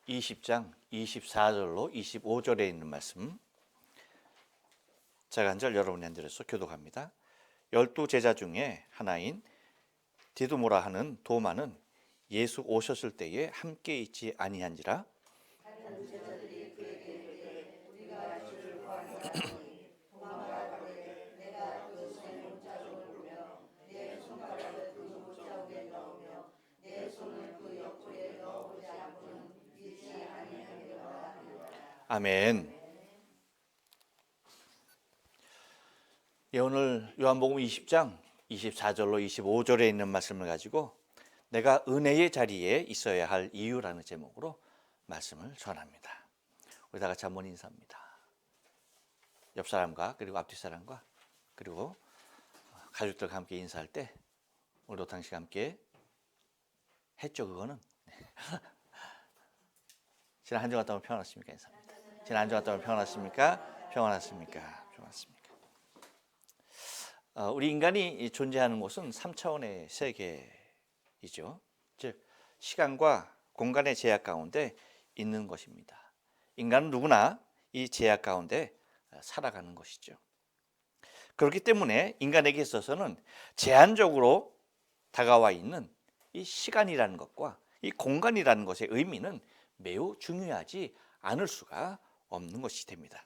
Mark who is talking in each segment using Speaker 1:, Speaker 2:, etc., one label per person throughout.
Speaker 1: 20장 24절로 25절에 있는 말씀, 제가 한 절 여러분이 한 절에서 교독합니다. 12제자 중에 하나인 디두모라 하는 도마는 예수 오셨을 때에 함께 있지 아니한지라. 아멘. 예, 오늘 요한복음 20장 24절로 25절에 있는 말씀을 가지고 내가 은혜의 자리에 있어야 할 이유라는 제목으로 말씀을 전합니다. 우리 다 같이 한번 인사합니다. 옆 사람과 그리고 앞뒤 사람과 그리고 가족들과 함께 인사할 때 오늘도 당신과 함께 했죠. 그거는 지난 한 주 갔다 오면 평안하십니까? 인사합니다. 지난 한 주 갔다 오면 평안하십니까? 평안하십니까? 평안하십니까? 우리 인간이 존재하는 곳은 3차원의 세계이죠. 즉 시간과 공간의 제약 가운데 있는 것입니다. 인간은 누구나 이 제약 가운데 살아가는 것이죠. 그렇기 때문에 인간에게 있어서는 제한적으로 다가와 있는 이 시간이라는 것과 이 공간이라는 것의 의미는 매우 중요하지 않을 수가 없는 것이 됩니다.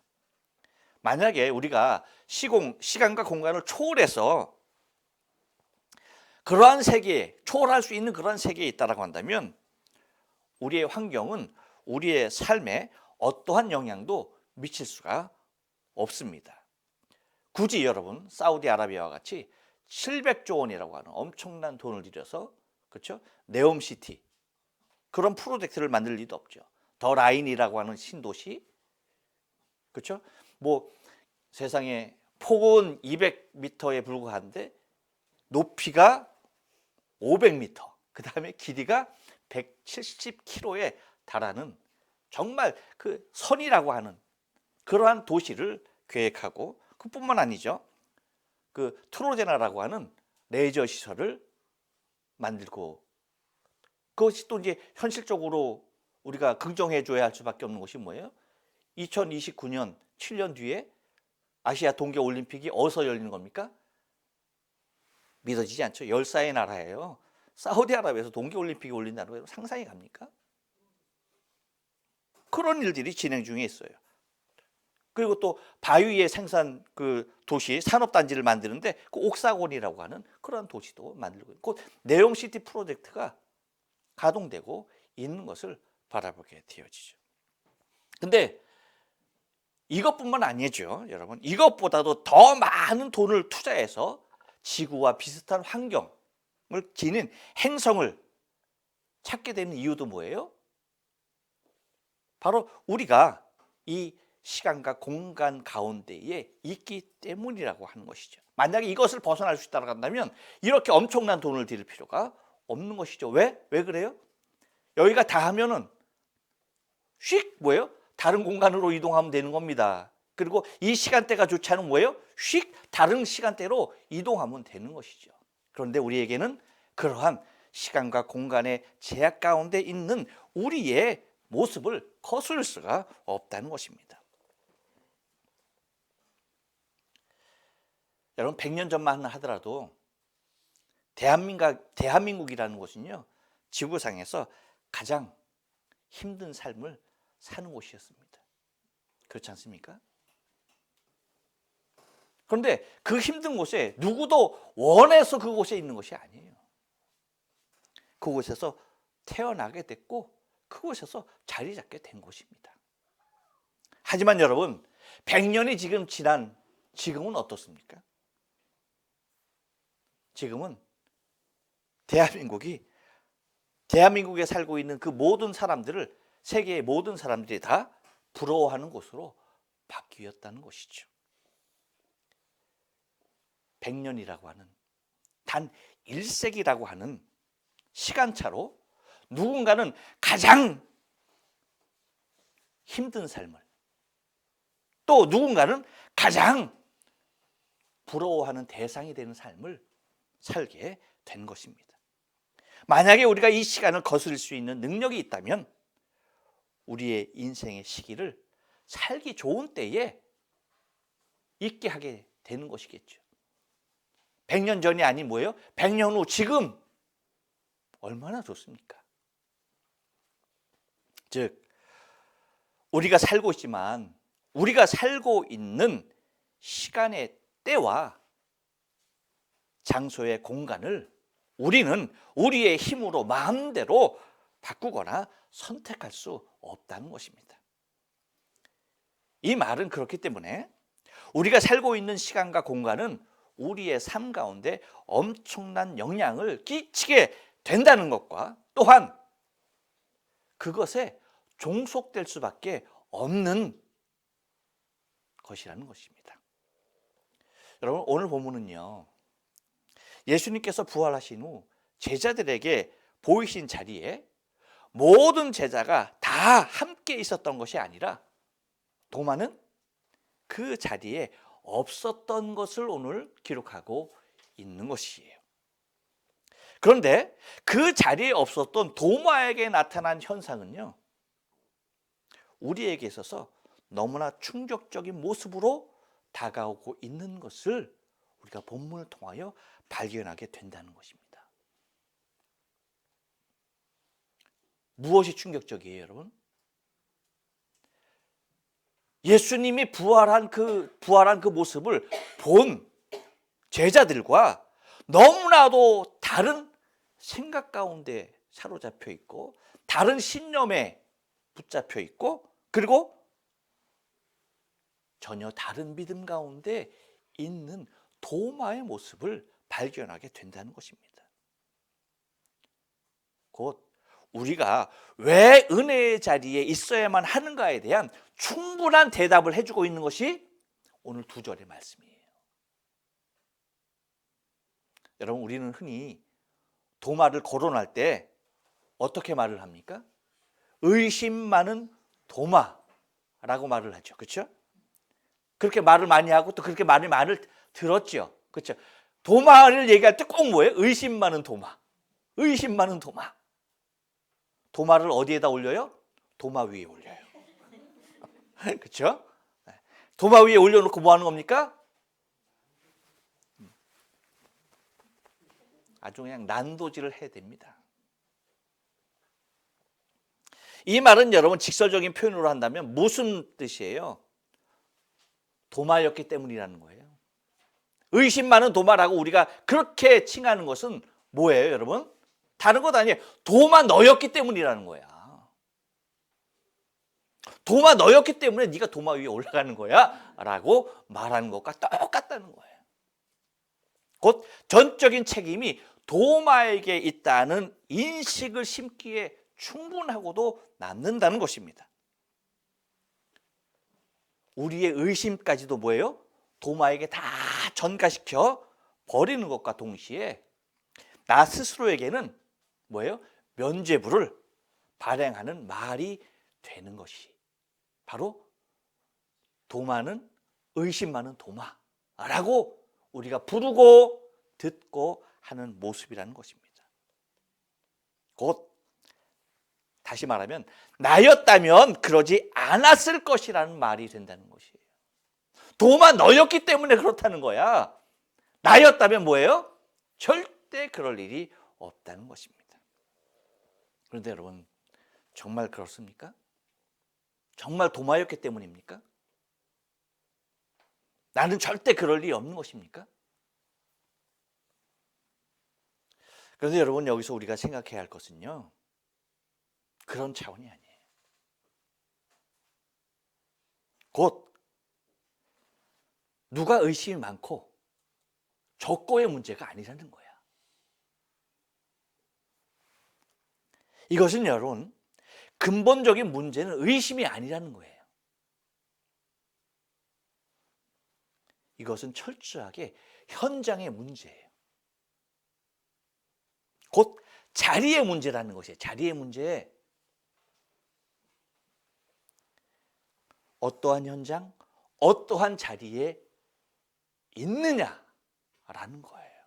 Speaker 1: 만약에 우리가 시간과 공간을 초월해서 그러한 세계에 초월할 수 있는 그러한 세계에 있다라고 한다면 우리의 환경은 우리의 삶에 어떠한 영향도 미칠 수가 없습니다. 굳이 여러분 사우디아라비아와 같이 700조 원이라고 하는 엄청난 돈을 들여서 그렇죠? 네옴시티 그런 프로젝트를 만들 리도 없죠. 더 라인이라고 하는 신도시 그렇죠? 뭐 세상에 폭은 200m에 불과한데 높이가 500m, 그 다음에 길이가 170km에 달하는 정말 그 선이라고 하는 그러한 도시를 계획하고 그뿐만 아니죠. 그 트로제나라고 하는 레저 시설을 만들고 그것이 또 이제 현실적으로 우리가 긍정해 줘야 할 수밖에 없는 것이 뭐예요? 2029년 7년 뒤에 아시아 동계올림픽이 어디서 열리는 겁니까? 믿어지지 않죠. 열사의 나라예요. 사우디아라비아에서 동계올림픽이 열린다는 거 상상이 갑니까? 그런 일들이 진행 중에 있어요. 그리고 또 바위의 생산 그 도시 산업단지를 만드는데 그 옥사곤이라고 하는 그런 도시도 만들고 있고 네옴시티 프로젝트가 가동되고 있는 것을 바라보게 되어지죠. 근데 이것뿐만 아니죠, 여러분. 이것보다도 더 많은 돈을 투자해서 지구와 비슷한 환경을 지닌 행성을 찾게 되는 이유도 뭐예요? 바로 우리가 이 시간과 공간 가운데에 있기 때문이라고 하는 것이죠. 만약에 이것을 벗어날 수 있다고 한다면 이렇게 엄청난 돈을 들일 필요가 없는 것이죠. 왜? 왜 그래요? 여기가 다 하면은 휙 뭐예요? 다른 공간으로 이동하면 되는 겁니다. 그리고 이 시간대가 좋지 않으면 뭐예요? 휙 다른 시간대로 이동하면 되는 것이죠. 그런데 우리에게는 그러한 시간과 공간의 제약 가운데 있는 우리의 모습을 거스를 수가 없다는 것입니다. 여러분 100년 전만 하더라도 대한민국이라는 곳은요 지구상에서 가장 힘든 삶을 사는 곳이었습니다. 그렇지 않습니까? 그런데 그 힘든 곳에 누구도 원해서 그곳에 있는 것이 아니에요. 그곳에서 태어나게 됐고 그곳에서 자리 잡게 된 곳입니다. 하지만 여러분 100년이 지금 지난 지금은 어떻습니까? 지금은 대한민국에 살고 있는 그 모든 사람들을 세계의 모든 사람들이 다 부러워하는 곳으로 바뀌었다는 것이죠. 100년이라고 하는 단 1세기라고 하는 시간차로 누군가는 가장 힘든 삶을 또 누군가는 가장 부러워하는 대상이 되는 삶을 살게 된 것입니다. 만약에 우리가 이 시간을 거스릴 수 있는 능력이 있다면 우리의 인생의 시기를 살기 좋은 때에 있게 하게 되는 것이겠죠. 100년 전이 아닌 뭐예요? 100년 후 지금 얼마나 좋습니까? 즉 우리가 살고 있지만 우리가 살고 있는 시간의 때와 장소의 공간을 우리는 우리의 힘으로 마음대로 바꾸거나 선택할 수 없다는 것입니다. 이 말은 그렇기 때문에 우리가 살고 있는 시간과 공간은 우리의 삶 가운데 엄청난 영향을 끼치게 된다는 것과 또한 그것에 종속될 수밖에 없는 것이라는 것입니다. 여러분 오늘 본문은요, 예수님께서 부활하신 후 제자들에게 보이신 자리에 모든 제자가 다 함께 있었던 것이 아니라 도마는 그 자리에 없었던 것을 오늘 기록하고 있는 것이에요. 그런데 그 자리에 없었던 도마에게 나타난 현상은요, 우리에게 있어서 너무나 충격적인 모습으로 다가오고 있는 것을 우리가 본문을 통하여 발견하게 된다는 것입니다. 무엇이 충격적이에요, 여러분? 예수님이 부활한 그 모습을 본 제자들과 너무나도 다른 생각 가운데 사로잡혀 있고 다른 신념에 붙잡혀 있고 그리고 전혀 다른 믿음 가운데 있는 도마의 모습을 발견하게 된다는 것입니다. 곧 우리가 왜 은혜의 자리에 있어야만 하는가에 대한 충분한 대답을 해주고 있는 것이 오늘 2절의 말씀이에요. 여러분 우리는 흔히 도마를 거론할 때 어떻게 말을 합니까? 의심 많은 도마라고 말을 하죠. 그렇죠? 그렇게 말을 많이 하고 또 그렇게 많은 말을 들었죠. 그렇죠? 도마를 얘기할 때 꼭 뭐예요? 의심 많은 도마. 의심 많은 도마. 도마를 어디에다 올려요? 도마 위에 올려요. 그렇죠? 도마 위에 올려놓고 뭐 하는 겁니까? 아주 그냥 난도질을 해야 됩니다. 이 말은 여러분 직설적인 표현으로 한다면 무슨 뜻이에요? 도마였기 때문이라는 거예요. 의심 많은 도마라고 우리가 그렇게 칭하는 것은 뭐예요, 여러분? 다른 것 아니에요. 도마 너였기 때문이라는 거야. 도마 너였기 때문에 네가 도마 위에 올라가는 거야 라고 말하는 것과 똑같다는 거예요. 곧 전적인 책임이 도마에게 있다는 인식을 심기에 충분하고도 남는다는 것입니다. 우리의 의심까지도 뭐예요? 도마에게 다 전가시켜 버리는 것과 동시에 나 스스로에게는 뭐예요? 면죄부를 발행하는 말이 되는 것이 바로 도마는 의심 많은 도마라고 우리가 부르고 듣고 하는 모습이라는 것입니다. 곧 다시 말하면 나였다면 그러지 않았을 것이라는 말이 된다는 것이에요. 도마 너였기 때문에 그렇다는 거야. 나였다면 뭐예요? 절대 그럴 일이 없다는 것입니다. 그런데 여러분 정말 그렇습니까? 정말 도마였기 때문입니까? 나는 절대 그럴 일이 없는 것입니까? 그런데 여러분 여기서 우리가 생각해야 할 것은요, 그런 차원이 아니에요. 곧 누가 의심이 많고 적고의 문제가 아니라는 거야. 이것은 여러분 근본적인 문제는 의심이 아니라는 거예요. 이것은 철저하게 현장의 문제예요. 곧 자리의 문제라는 것이에요. 자리의 문제. 어떠한 현장, 어떠한 자리에 있느냐라는 거예요.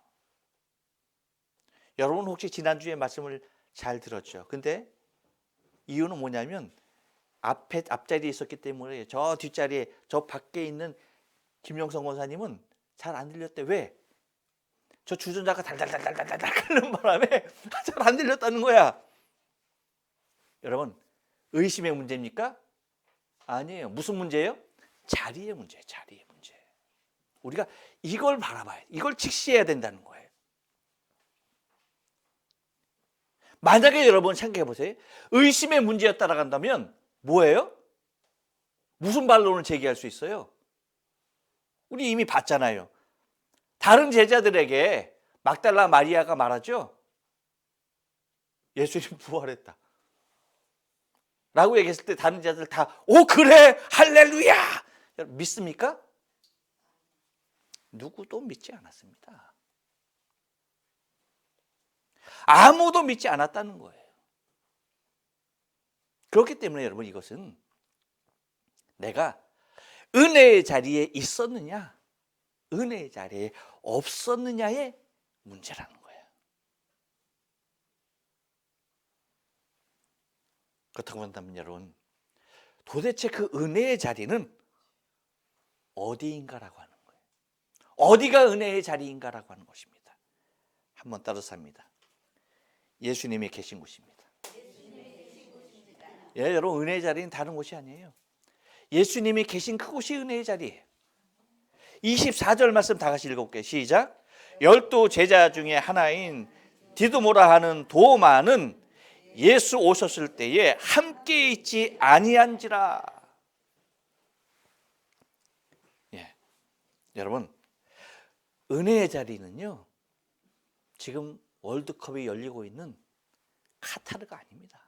Speaker 1: 여러분 혹시 지난주에 말씀을 잘 들었죠? 근데 이유는 뭐냐면 앞자리에 있었기 때문에 저 뒷자리에 저 밖에 있는 김영성 권사님은 잘 안 들렸대. 왜? 저 주전자가 달달달달달달 끓는 바람에 잘 안 들렸다는 거야. 여러분, 의심의 문제입니까? 아니에요. 무슨 문제예요? 자리의 문제예요. 자리의 문제. 우리가 이걸 바라봐야 돼. 이걸 직시해야 된다는 거예요. 만약에 여러분 생각해 보세요. 의심의 문제였다라고 한다면 뭐예요? 무슨 반론을 제기할 수 있어요? 우리 이미 봤잖아요. 다른 제자들에게 막달라 마리아가 말하죠. 예수님 부활했다 라고 얘기했을 때 다른 제자들 다 오 그래 할렐루야 믿습니까? 누구도 믿지 않았습니다. 아무도 믿지 않았다는 거예요. 그렇기 때문에 여러분 이것은 내가 은혜의 자리에 있었느냐 은혜의 자리에 없었느냐의 문제라는 거예요. 그렇다고 한다면 여러분 도대체 그 은혜의 자리는 어디인가라고 하는 거예요. 어디가 은혜의 자리인가라고 하는 것입니다. 한번 따라서 합니다. 예수님이 계신 곳입니다. 예, 여러분 은혜의 자리는 다른 곳이 아니에요. 예수님이 계신 그곳이 은혜의 자리예요. 24절 말씀 다 같이 읽어볼게요. 시작. 12 제자 중에 하나인 디두모라 하는 도마는 예수 오셨을 때에 함께 있지 아니한지라. 예, 여러분 은혜의 자리는요 지금 월드컵이 열리고 있는 카타르가 아닙니다.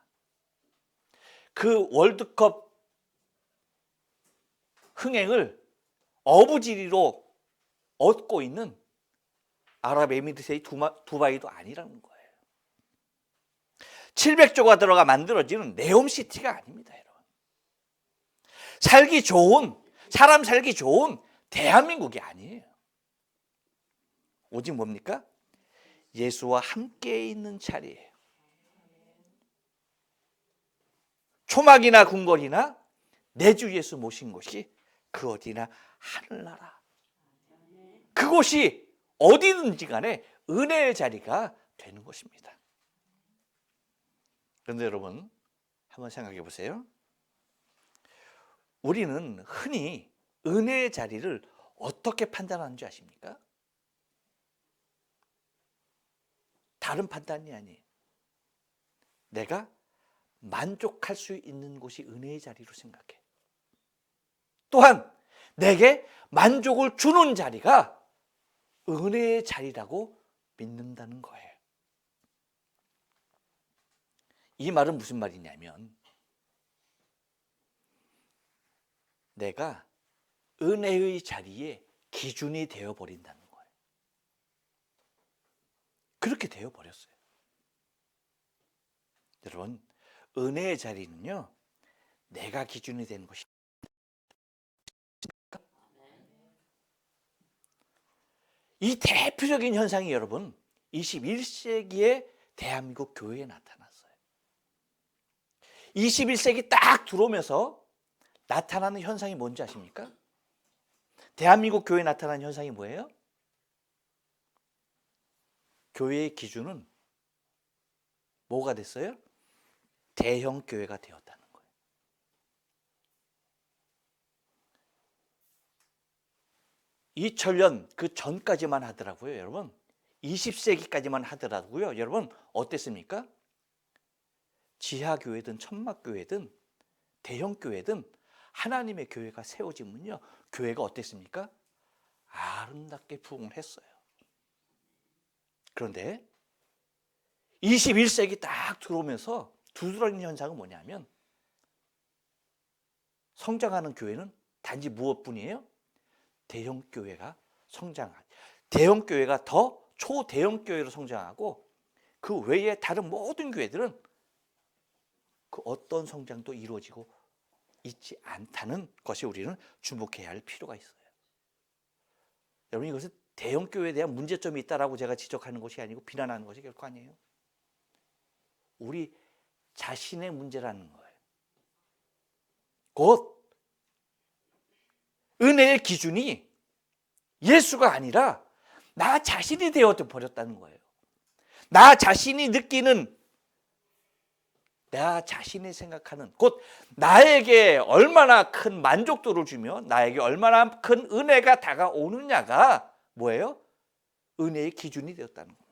Speaker 1: 그 월드컵 흥행을 어부지리로 얻고 있는 아랍에미리트의 두바이도 아니라는 거예요. 700조가 들어가 만들어지는 네옴시티가 아닙니다. 여러분. 사람 살기 좋은 대한민국이 아니에요. 오직 뭡니까? 예수와 함께 있는 자리예요. 초막이나 궁궐이나 내 주 예수 모신 곳이 그 어디나 하늘나라. 그곳이 어디든지 간에 은혜의 자리가 되는 것입니다. 그런데 여러분 한번 생각해 보세요. 우리는 흔히 은혜의 자리를 어떻게 판단하는 줄 아십니까? 다른 판단이 아니에요. 내가 만족할 수 있는 곳이 은혜의 자리로 생각해. 또한 내게 만족을 주는 자리가 은혜의 자리라고 믿는다는 거예요. 이 말은 무슨 말이냐면 내가 은혜의 자리에 기준이 되어버린다는 거예요. 그렇게 되어버렸어요. 여러분 은혜의 자리는요 내가 기준이 되는 것이 이 대표적인 현상이 여러분 21세기의 대한민국 교회에 나타났어요. 21세기 딱 들어오면서 나타나는 현상이 뭔지 아십니까? 대한민국 교회에 나타나는 현상이 뭐예요? 교회의 기준은 뭐가 됐어요? 대형 교회가 되었다는 거예요. 이천년 그 전까지만 하더라고요, 여러분. 20세기까지만 하더라고요. 여러분 어땠습니까? 지하교회든 천막교회든 대형교회든 하나님의 교회가 세워지면요 교회가 어땠습니까? 아름답게 부흥을 했어요. 그런데 21세기 딱 들어오면서 두드러진 현상은 뭐냐면 성장하는 교회는 단지 무엇뿐이에요? 대형교회가 성장하고 대형교회가 더 초대형교회로 성장하고 그 외에 다른 모든 교회들은 그 어떤 성장도 이루어지고 있지 않다는 것이 우리는 주목해야 할 필요가 있어요. 여러분 이것은 대형교회에 대한 문제점이 있다라고 제가 지적하는 것이 아니고 비난하는 것이 결코 아니에요. 우리 자신의 문제라는 거예요. 곧 은혜의 기준이 예수가 아니라 나 자신이 되어 버렸다는 거예요. 나 자신이 느끼는, 나 자신이 생각하는, 곧 나에게 얼마나 큰 만족도를 주며 나에게 얼마나 큰 은혜가 다가오느냐가 뭐예요? 은혜의 기준이 되었다는 겁니다.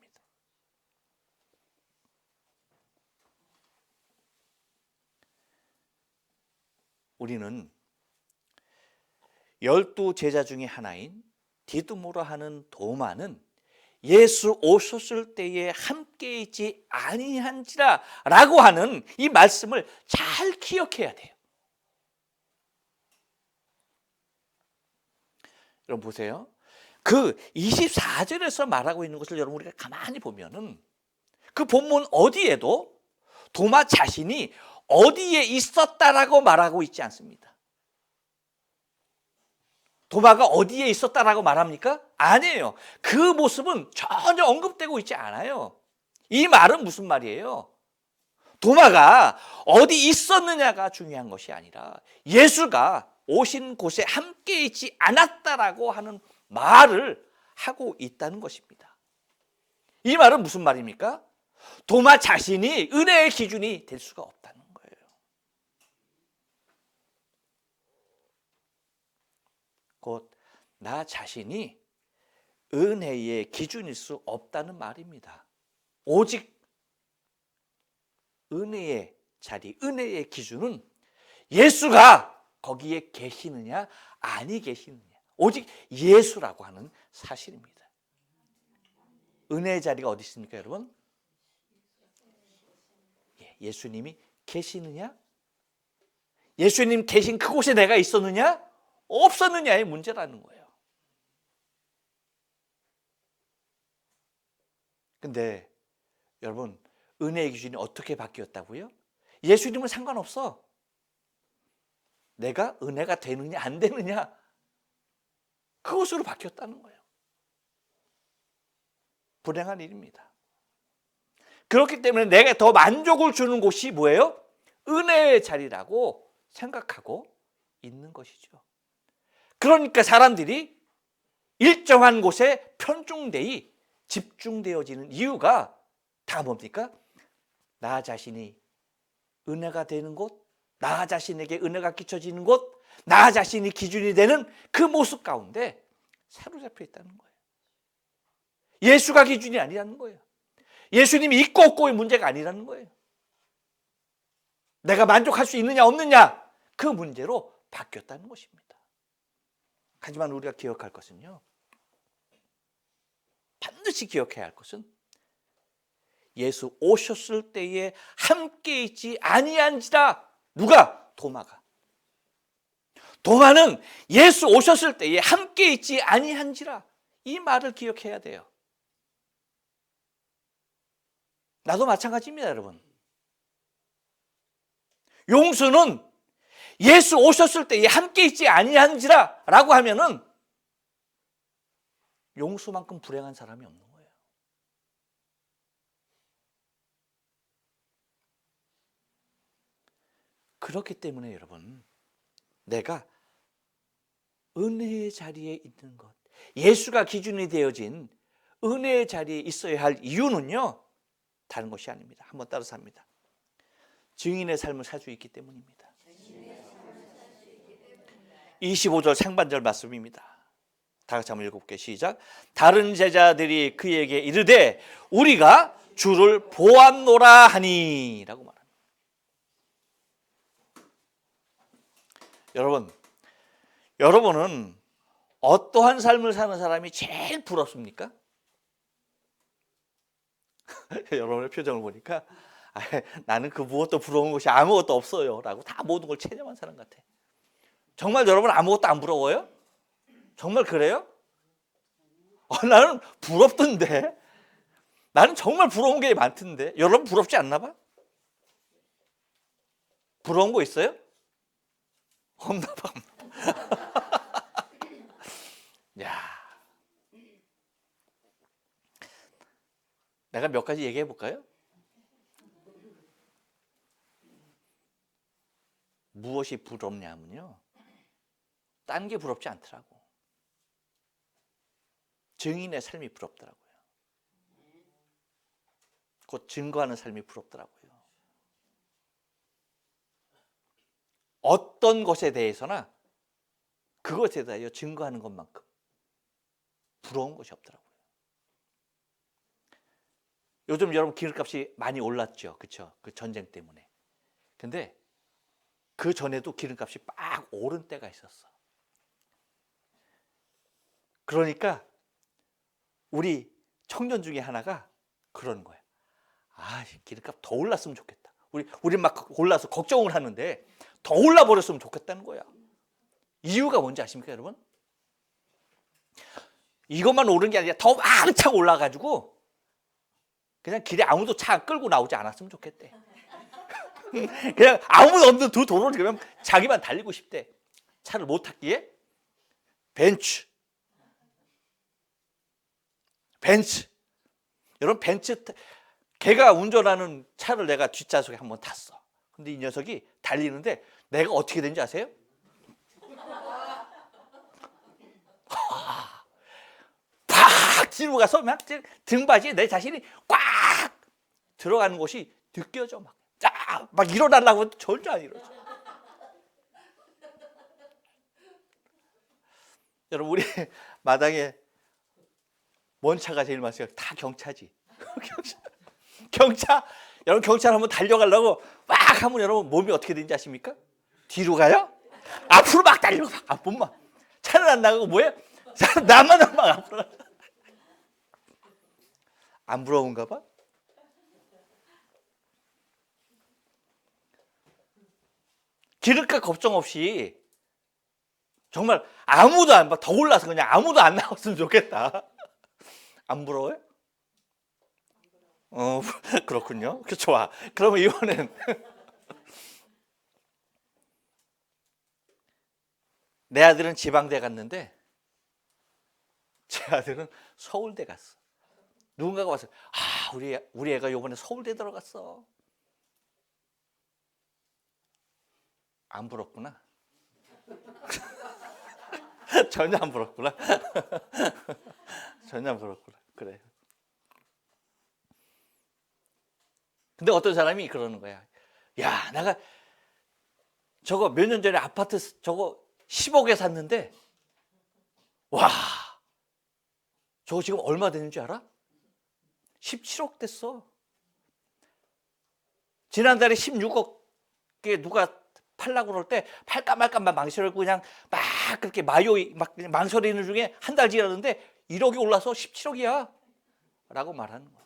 Speaker 1: 우리는 12 제자 중에 하나인 디두모라 하는 도마는 예수 오셨을 때에 함께 있지 아니한지라 라고 하는 이 말씀을 잘 기억해야 돼요. 여러분 보세요. 그 24절에서 말하고 있는 것을 여러분 우리가 가만히 보면은 그 본문 어디에도 도마 자신이 어디에 있었다라고 말하고 있지 않습니다. 도마가 어디에 있었다라고 말합니까? 아니에요. 그 모습은 전혀 언급되고 있지 않아요. 이 말은 무슨 말이에요? 도마가 어디 있었느냐가 중요한 것이 아니라 예수가 오신 곳에 함께 있지 않았다라고 하는 말을 하고 있다는 것입니다. 이 말은 무슨 말입니까? 도마 자신이 은혜의 기준이 될 수가 없다는 거예요. 곧 나 자신이 은혜의 기준일 수 없다는 말입니다. 오직 은혜의 자리, 은혜의 기준은 예수가 거기에 계시느냐 아니 계시느냐, 오직 예수라고 하는 사실입니다. 은혜의 자리가 어디 있습니까, 여러분? 예수님이 계시느냐? 예수님 계신 그곳에 내가 있었느냐? 없었느냐의 문제라는 거예요. 근데 여러분, 은혜의 기준이 어떻게 바뀌었다고요? 예수님은 상관없어. 내가 은혜가 되느냐 안 되느냐, 그것으로 바뀌었다는 거예요. 불행한 일입니다. 그렇기 때문에 내가 더 만족을 주는 곳이 뭐예요? 은혜의 자리라고 생각하고 있는 것이죠. 그러니까 사람들이 일정한 곳에 편중되이 집중되어지는 이유가 다 뭡니까? 나 자신이 은혜가 되는 곳, 나 자신에게 은혜가 끼쳐지는 곳, 나 자신이 기준이 되는 그 모습 가운데 사로잡혀 있다는 거예요. 예수가 기준이 아니라는 거예요. 예수님이 있고 없고의 문제가 아니라는 거예요. 내가 만족할 수 있느냐 없느냐, 그 문제로 바뀌었다는 것입니다. 하지만 우리가 기억할 것은요, 반드시 기억해야 할 것은 예수 오셨을 때에 함께 있지 아니한지라. 누가? 도마가. 도마는 예수 오셨을 때에 함께 있지 아니한지라, 이 말을 기억해야 돼요. 나도 마찬가지입니다, 여러분. 용수는 예수 오셨을 때에 함께 있지 아니한지라 라고 하면은 용수만큼 불행한 사람이 없는 거예요. 그렇기 때문에 여러분, 내가 은혜의 자리에 있는 것, 예수가 기준이 되어진 은혜의 자리에 있어야 할 이유는요, 다른 것이 아닙니다. 한번 따라서 합니다. 증인의 삶을 살 수 있기 때문입니다. 25절 상반절 말씀입니다. 다 같이 한번 읽어볼게요. 시작. 다른 제자들이 그에게 이르되 우리가 주를 보았노라 하니 라고 말합니다. 여러분은 어떠한 삶을 사는 사람이 제일 부럽습니까? 여러분의 표정을 보니까 나는 그 무엇도 부러운 것이 아무것도 없어요 라고 다 모든 걸 체념한 사람 같아. 정말 여러분 아무것도 안 부러워요? 정말 그래요? 나는 부럽던데. 나는 정말 부러운 게 많던데. 여러분 부럽지 않나 봐? 부러운 거 있어요? 없나 봐. 야, 내가 몇 가지 얘기해 볼까요? 무엇이 부럽냐면요, 딴 게 부럽지 않더라고. 증인의 삶이 부럽더라고요. 곧 증거하는 삶이 부럽더라고요. 어떤 것에 대해서나 그것에 대하여 증거하는 것만큼 부러운 것이 없더라고요. 요즘 여러분 기름값이 많이 올랐죠. 그렇죠? 그 전쟁 때문에. 근데 그 전에도 기름값이 막 오른 때가 있었어. 그러니까 우리 청년 중에 하나가 그러는 거야. 아, 기름값 더 올랐으면 좋겠다. 우리 막 올라서 걱정을 하는데 더 올라 버렸으면 좋겠다는 거야. 이유가 뭔지 아십니까, 여러분? 이것만 오른 게 아니라 더 왕창 올라가지고 그냥 길에 아무도 차 끌고 나오지 않았으면 좋겠대. 그냥 아무도 없는 두 도로를 그냥 자기만 달리고 싶대. 차를 못 탔기에 벤츠. 여러분, 걔가 운전하는 차를 내가 뒷좌석에 한번 탔어. 근데 이 녀석이 달리는데 내가 어떻게 된지 아세요? 팍 뒤로 가서 막 등받이에 내 자신이 꽉 들어가는 곳이 느껴져. 막 일어나려고 해도 절대 안 일어나죠. 여러분, 우리 마당에 뭔 차가 제일 많아요? 다 경차지. 경차. 여러분, 경차 한번 달려가려고 막 하면 여러분 몸이 어떻게 되는지 아십니까? 뒤로 가요? 앞으로 막 달려가. 앞으로만. 차는 안 나가고 뭐예요? 나만 막 앞으로. 안 부러운가 봐? 기름값 걱정 없이 정말 아무도 안 봐. 더 올라서 그냥 아무도 안 나왔으면 좋겠다. 안 부러워요? 그렇군요. 좋아. 그러면 이번엔 내 아들은 지방대 갔는데 제 아들은 서울대 갔어. 누군가가 와서 우리 애가 이번에 서울대 들어갔어. 안 부럽구나. 전혀 안 부럽구나. 전혀 안 부럽구나. 그래. 근데 어떤 사람이 그러는 거야. 야, 내가 저거 몇 년 전에 아파트 저거 10억에 샀는데 와, 저거 지금 얼마 되는 줄 알아? 17억 됐어. 지난달에 16억에 누가 팔라고 그럴 때 팔까 말까만 망설이고 그냥 막 그렇게 막 망설이는 중에 한 달 지났는데 1억이 올라서 17억이야 라고 말하는 거야.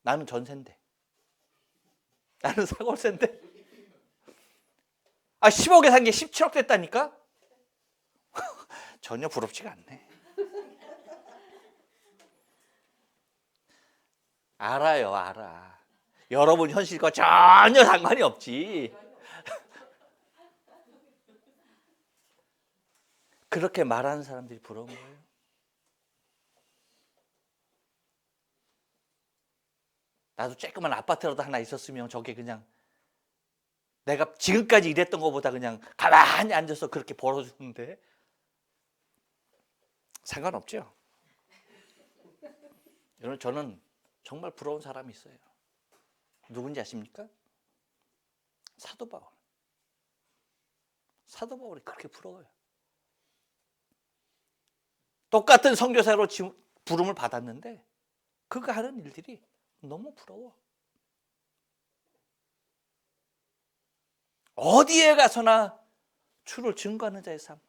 Speaker 1: 나는 전세인데, 나는 사골세인데 10억에 산 게 17억 됐다니까? 전혀 부럽지가 않네. 알아요, 알아. 여러분 현실과 전혀 상관이 없지. 그렇게 말하는 사람들이 부러운 거예요. 나도 조그만 아파트라도 하나 있었으면 저게 그냥 내가 지금까지 일했던 것보다 그냥 가만히 앉아서 그렇게 벌어주는데 상관없죠. 여러분, 저는 정말 부러운 사람이 있어요. 누군지 아십니까? 사도 바울. 사도 바울이 그렇게 부러워요. 똑같은 선교사로 부름을 받았는데 그가 하는 일들이 너무 부러워. 어디에 가서나 주를 증거하는 자의 삶.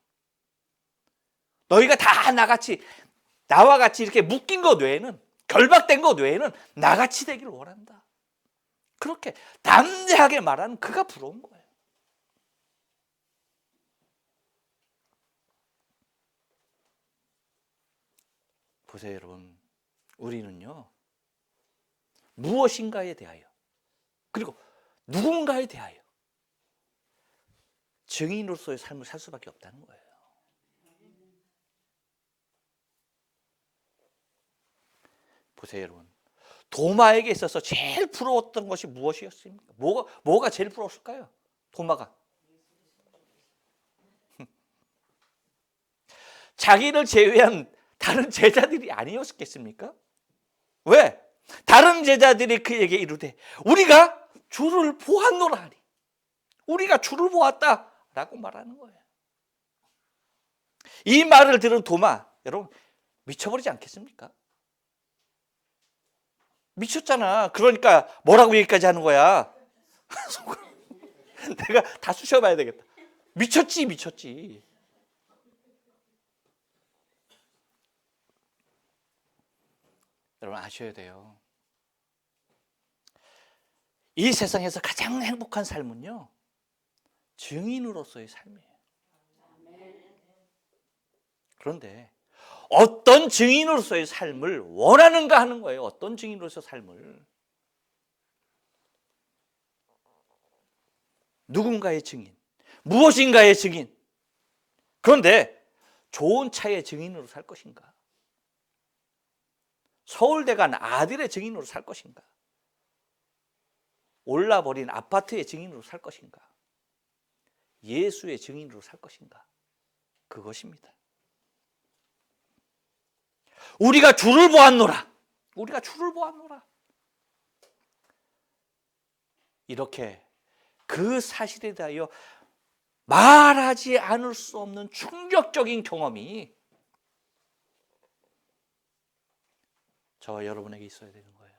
Speaker 1: 너희가 다 나와 같이 이렇게 묶인 것 외에는, 결박된 것 외에는 나같이 되기를 원한다. 그렇게 담대하게 말하는 그가 부러운 거예요. 보세요, 여러분. 우리는요, 무엇인가에 대하여, 그리고 누군가에 대하여 증인으로서의 삶을 살 수밖에 없다는 거예요. 보세요, 여러분. 도마에게 있어서 제일 부러웠던 것이 무엇이었습니까? 뭐가 제일 부러웠을까요? 도마가. 자기를 제외한 다른 제자들이 아니었겠습니까? 왜? 다른 제자들이 그에게 이르되 우리가 주를 보았노라 하니, 우리가 주를 보았다 라고 말하는 거예요. 이 말을 들은 도마, 여러분 미쳐버리지 않겠습니까? 미쳤잖아. 그러니까 뭐라고 얘기까지 하는 거야? 내가 다 쑤셔봐야 되겠다. 미쳤지. 여러분 아셔야 돼요. 이 세상에서 가장 행복한 삶은요, 증인으로서의 삶이에요. 그런데 어떤 증인으로서의 삶을 원하는가 하는 거예요. 어떤 증인으로서의 삶을. 누군가의 증인, 무엇인가의 증인. 그런데 좋은 차의 증인으로 살 것인가? 서울대 간 아들의 증인으로 살 것인가? 올라버린 아파트의 증인으로 살 것인가? 예수의 증인으로 살 것인가? 그것입니다. 우리가 주를 보았노라. 우리가 주를 보았노라. 이렇게 그 사실에 대하여 말하지 않을 수 없는 충격적인 경험이 저와 여러분에게 있어야 되는 거예요.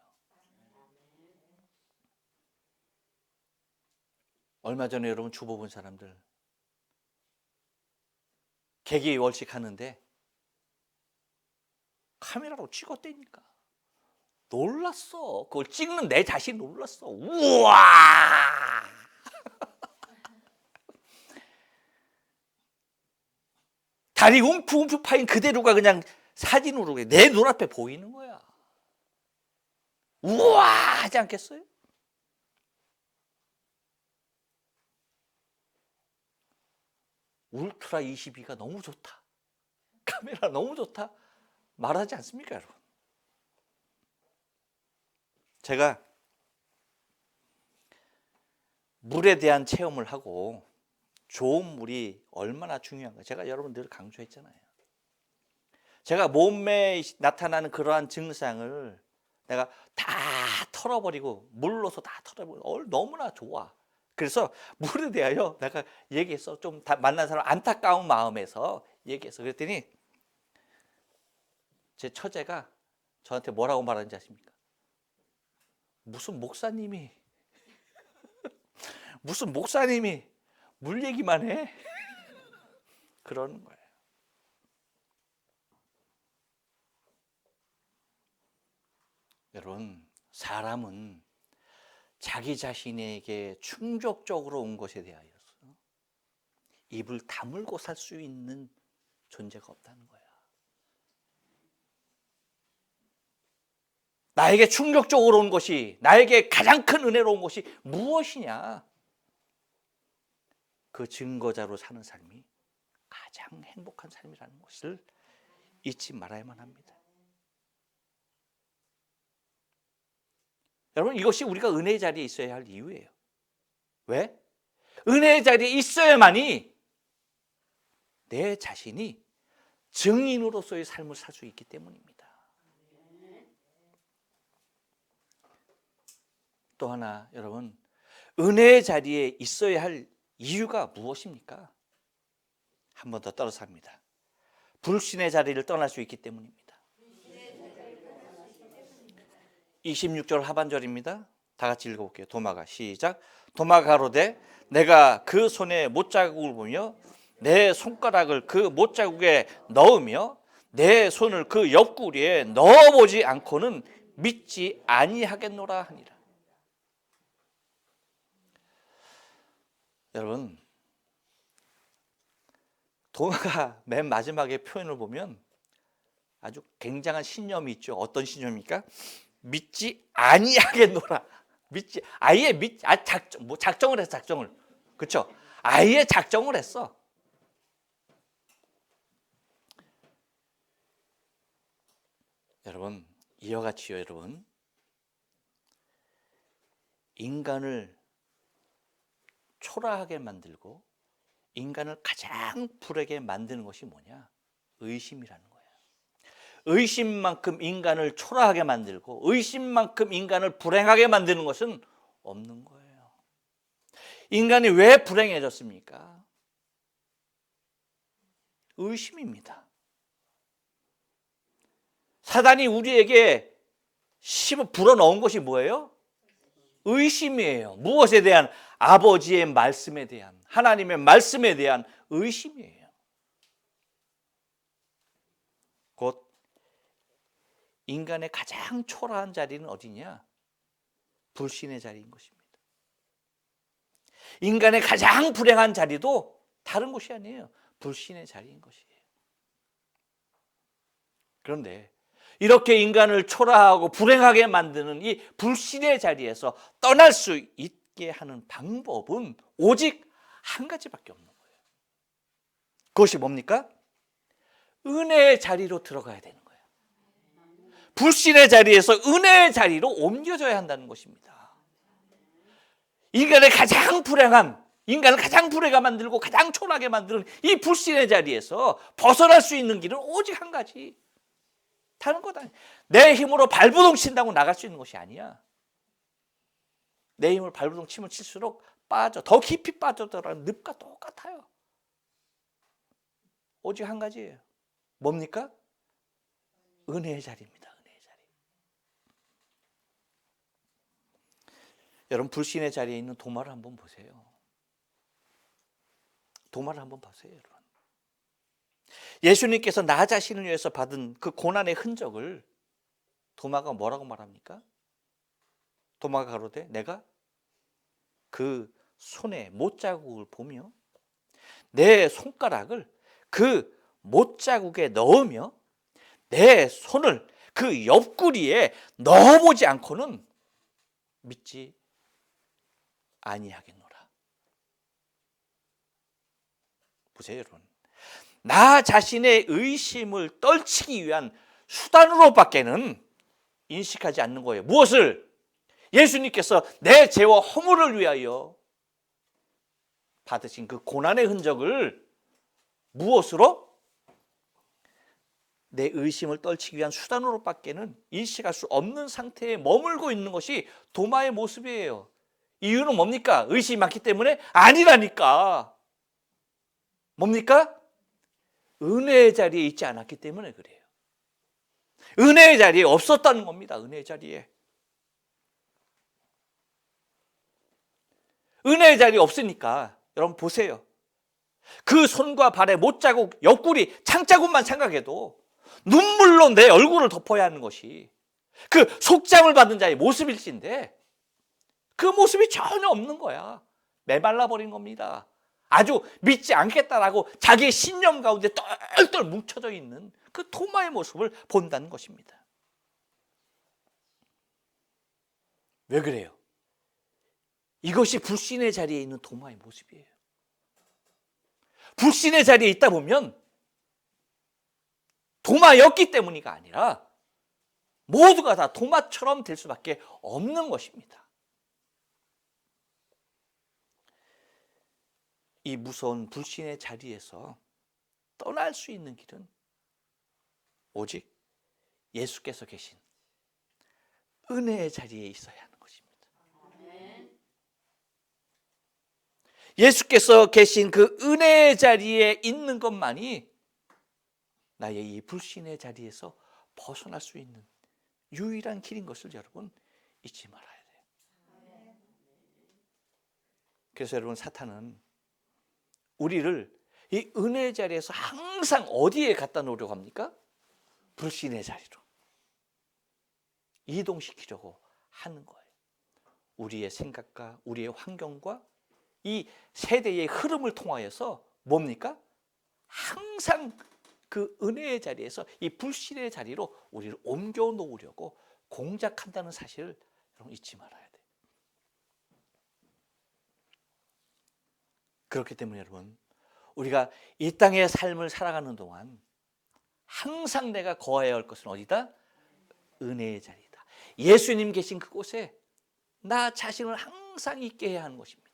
Speaker 1: 얼마 전에 여러분 주보 본 사람들 개기월식 하는데 카메라로 찍었다니까. 놀랐어. 그걸 찍는 내 자신이 놀랐어. 우와! 다리 움푹움푹 파인 그대로가 그냥 사진으로 내 눈앞에 보이는 거야. 우와! 하지 않겠어요? 울트라 22가 너무 좋다. 카메라 너무 좋다. 말하지 않습니까, 여러분? 제가 물에 대한 체험을 하고 좋은 물이 얼마나 중요한가 제가 여러분 늘 강조했잖아요. 제가 몸에 나타나는 그러한 증상을 내가 다 털어버리고 물로서 다 털어버리고 너무나 좋아. 그래서 물에 대하여 내가 얘기했어. 좀 만난 사람 안타까운 마음에서 얘기했어. 그랬더니 제 처제가 저한테 뭐라고 말하는지 아십니까? 무슨 목사님이 물 얘기만 해? 그러는 거예요. 여러분, 사람은 자기 자신에게 충족적으로 온 것에 대하여서 입을 다물고 살 수 있는 존재가 없다는 거야. 나에게 충격적으로 온 것이, 나에게 가장 큰 은혜로 온 것이 무엇이냐? 그 증거자로 사는 삶이 가장 행복한 삶이라는 것을 잊지 말아야만 합니다. 여러분, 이것이 우리가 은혜의 자리에 있어야 할 이유예요. 왜? 은혜의 자리에 있어야만이 내 자신이 증인으로서의 삶을 살 수 있기 때문입니다. 또 하나, 여러분, 은혜의 자리에 있어야 할 이유가 무엇입니까? 한 번 더 따라서 합니다. 불신의 자리를 떠날 수 있기 때문입니다. 26절 하반절입니다. 다 같이 읽어볼게요. 도마가 시작. 도마가 가로되 내가 그 손에 못자국을 보며 내 손가락을 그 못자국에 넣으며 내 손을 그 옆구리에 넣어보지 않고는 믿지 아니하겠노라 하니라. 여러분, 도마가 맨 마지막에 표현을 보면 아주 굉장한 신념이 있죠. 어떤 신념입니까? 믿지 아니하겠노라. 작정을 했어. 작정을. 그렇죠? 아예 작정을 했어. 여러분, 이와 같이요, 여러분. 인간을 초라하게 만들고 인간을 가장 불행하게 만드는 것이 뭐냐? 의심이라는 거예요. 의심만큼 인간을 초라하게 만들고 의심만큼 인간을 불행하게 만드는 것은 없는 거예요. 인간이 왜 불행해졌습니까? 의심입니다. 사단이 우리에게 불어넣은 것이 뭐예요? 의심이에요. 무엇에 대한? 아버지의 말씀에 대한, 하나님의 말씀에 대한 의심이에요. 곧 인간의 가장 초라한 자리는 어디냐? 불신의 자리인 것입니다. 인간의 가장 불행한 자리도 다른 곳이 아니에요. 불신의 자리인 것이에요. 그런데 이렇게 인간을 초라하고 불행하게 만드는 이 불신의 자리에서 떠날 수 있게 하는 방법은 오직 한 가지밖에 없는 거예요. 그것이 뭡니까? 은혜의 자리로 들어가야 되는 거예요. 불신의 자리에서 은혜의 자리로 옮겨져야 한다는 것입니다. 인간을 가장 불행하게 만들고 가장 초라하게 만드는 이 불신의 자리에서 벗어날 수 있는 길은 오직 한 가지. 다른 것 아니야. 내 힘으로 발부동 친다고 나갈 수 있는 것이 아니야. 내 힘으로 발부동 치면 칠수록 더 깊이 빠져들어가는 늪과 똑같아요. 오직 한 가지예요. 뭡니까? 은혜의 자리입니다. 은혜의 자리. 여러분, 불신의 자리에 있는 도마를 한번 보세요. 도마를 한번 보세요, 여러분. 예수님께서 나 자신을 위해서 받은 그 고난의 흔적을 도마가 뭐라고 말합니까? 도마가 가로되 내가 그 손에 못자국을 보며 내 손가락을 그 못자국에 넣으며 내 손을 그 옆구리에 넣어보지 않고는 믿지 아니하겠노라. 보세요, 여러분. 나 자신의 의심을 떨치기 위한 수단으로밖에는 인식하지 않는 거예요. 무엇을? 예수님께서 내 죄와 허물을 위하여 받으신 그 고난의 흔적을 무엇으로? 내 의심을 떨치기 위한 수단으로밖에는 인식할 수 없는 상태에 머물고 있는 것이 도마의 모습이에요. 이유는 뭡니까? 의심이 많기 때문에? 아니라니까. 뭡니까? 은혜의 자리에 있지 않았기 때문에 그래요. 은혜의 자리에 없었다는 겁니다. 은혜의 자리에. 은혜의 자리에 없으니까 여러분 보세요. 그 손과 발의 못자국, 옆구리, 창자국만 생각해도 눈물로 내 얼굴을 덮어야 하는 것이 그 속잠을 받은 자의 모습일진데 그 모습이 전혀 없는 거야. 메말라버린 겁니다. 아주 믿지 않겠다라고 자기의 신념 가운데 똘똘 뭉쳐져 있는 그 도마의 모습을 본다는 것입니다. 왜 그래요? 이것이 불신의 자리에 있는 도마의 모습이에요. 불신의 자리에 있다 보면 도마였기 때문이가 아니라 모두가 다 도마처럼 될 수밖에 없는 것입니다. 이 무서운 불신의 자리에서 떠날 수 있는 길은 오직 예수께서 계신 은혜의 자리에 있어야 하는 것입니다. 예수께서 계신 그 은혜의 자리에 있는 것만이 나의 이 불신의 자리에서 벗어날 수 있는 유일한 길인 것을 여러분 잊지 말아야 돼요. 그래서 여러분, 사탄은 우리를 이 은혜의 자리에서 항상 어디에 갖다 놓으려고 합니까? 불신의 자리로 이동시키려고 하는 거예요. 우리의 생각과 우리의 환경과 이 세대의 흐름을 통하여서 뭡니까? 항상 그 은혜의 자리에서 이 불신의 자리로 우리를 옮겨 놓으려고 공작한다는 사실을 여러분 잊지 말아야 돼요. 그렇기 때문에 여러분, 우리가 이 땅의 삶을 살아가는 동안 항상 내가 거해야 할 것은 어디다? 은혜의 자리다. 예수님 계신 그곳에 나 자신을 항상 있게 해야 하는 것입니다.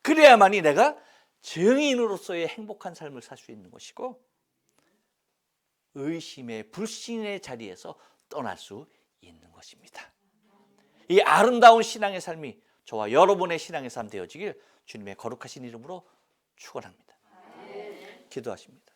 Speaker 1: 그래야만이 내가 증인으로서의 행복한 삶을 살 수 있는 것이고 의심의 불신의 자리에서 떠날 수 있는 것입니다. 이 아름다운 신앙의 삶이 저와 여러분의 신앙의 삶 되어지길 주님의 거룩하신 이름으로 축원합니다. 기도하십니다.